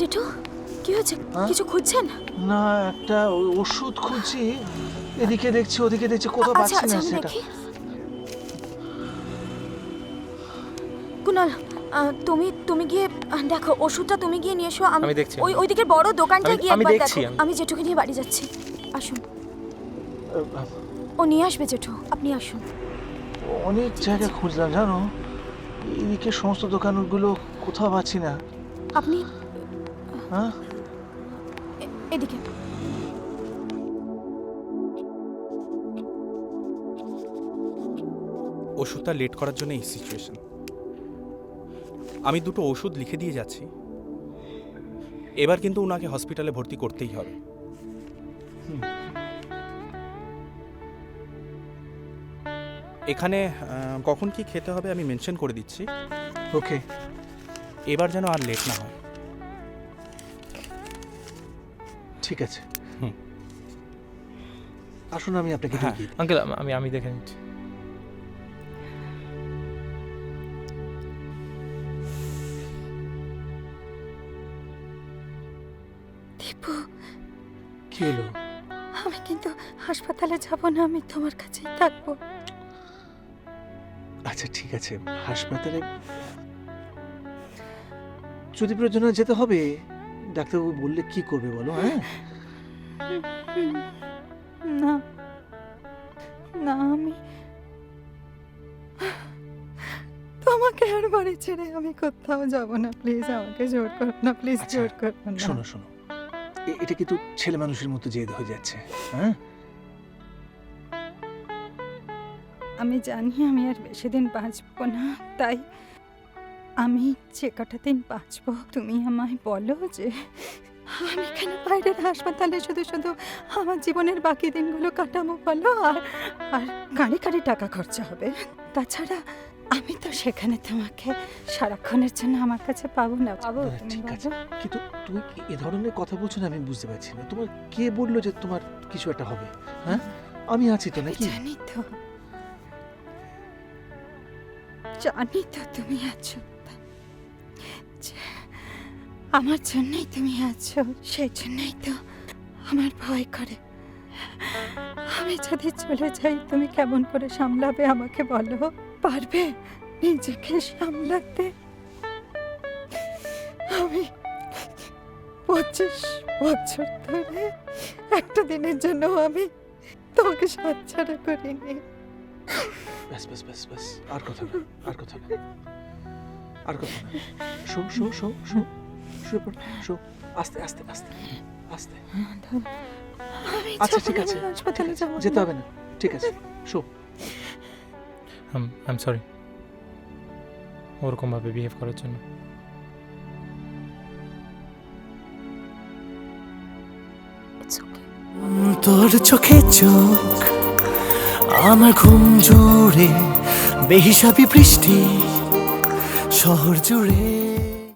জেঠু কি হয়েছে? কিছু খুঁজছেন? না, একটা ওষুধ খুঁজছি, এদিকে দেখছি ওদিকে দেখছি, কোথাও পাচ্ছি না সেটা। কুনাল, তুমি গিয়ে দেখো, ওষুধটা তুমি গিয়ে নিয়ে এসো। আমি দেখছি। ওইদিকে বড় দোকানটা গিয়ে আমি একবার দেখছি, দেখো। আমি জেঠুকে নিয়ে বাড়ি যাচ্ছি, আসুন। ও নিয়ে আসবে জেঠু, আপনি আসুন। অনেক জায়গা খুঁজলাম জানো, এদিকে সমস্ত দোকানগুলো কোথাও পাচ্ছি না। আপনি হ্যাঁ, এদিকে। ওষুধটা লেট করার জন্য এই সিচুয়েশন। আমি দুটো ওষুধ লিখে দিয়ে যাচ্ছি, এবার কিন্তু ওনাকে হসপিটালে ভর্তি করতেই হবে। এখানে কখন কি খেতে হবে আমি মেনশন করে দিচ্ছি। ওকে, এবার যেন আর লেট না হয়। ঠিক আছে। আসুন, আমি আপনাকে হ্যাঁ দিয়ে দিই। আঙ্কেল আমি দেখে নিচ্ছি। দীপু, কি হলো? আমি কিন্তু হাসপাতালে যাব না, আমি তোমার কাছেই থাকবো। আচ্ছা ঠিক আছে, হাসপাতালে যদি প্রয়োজন হয় যেতে হবে। ডাক্তারবাবু বললে কি করবে বলো? হ্যাঁ, না না, আমি তোমাকে আর বাড়ি ছেড়ে আমি কোথাও যাব না। প্লিজ আমাকে জোর করো না, প্লিজ আচ্ছা, জোর করো না। শোনো শোনো, এটা কিন্তু ছেলে মানুষের মতো জেদ হয়ে যাচ্ছে। হ্যাঁ, আমি জানি আমি আর বেশি দিন বাঁচবো না, তাই আমি যে কটা দিন বাঁচবো তুমি আমায় বলো যে আমি কেন বাইরের হাসপাতালে শুধু শুধু আমার জীবনের বাকি দিনগুলো কাটাবো বলো। আর গাড়ি টাকা খরচা হবে। তাছাড়া আমি তো সেখানে তোমাকে সারাক্ষণের জন্য আমার কাছে পাবো না। পাবো তুমি ঠিক আছে, বলো? কিন্তু তুমি কি এ ধরনের কথা বলছো না? আমি বুঝতে পারছি না। তোমার কে বললো যে তোমার কিছু একটা হবে? হ্যাঁ, আমি আছি তো নাকি? জানি তো তুমি আছো, যে আমার জন্যই তুমি আছো, সেই জন্যই তো আমার ভয় করে। আমি যদি চলে যাই তুমি কেমন করে সামলাবে আমাকে বলো? পারবে নিজেকে সামলাতে? আমি 25 বছর ধরে একটা দিনের জন্য আমি তোমাকে সাহায্য করিনি। ব্যাস ব্যাস ব্যাস ব্যাস, আর কথা না, আর কথা না, আর কথা না। শো শো শো শো, শুয়ে পড়, শো। আস্তে আস্তে আস্তে আস্তে। আচ্ছা ঠিক আছে, হাসপাতালে যাব, যেতে হবে না। ঠিক আছে, শো। আই এম সরি ওরকমভাবে বিহেভ করার জন্য। তোর চোখে চোখ, আমার ঘুম জুড়ে বেহিসাবি বৃষ্টি, শহর জুড়ে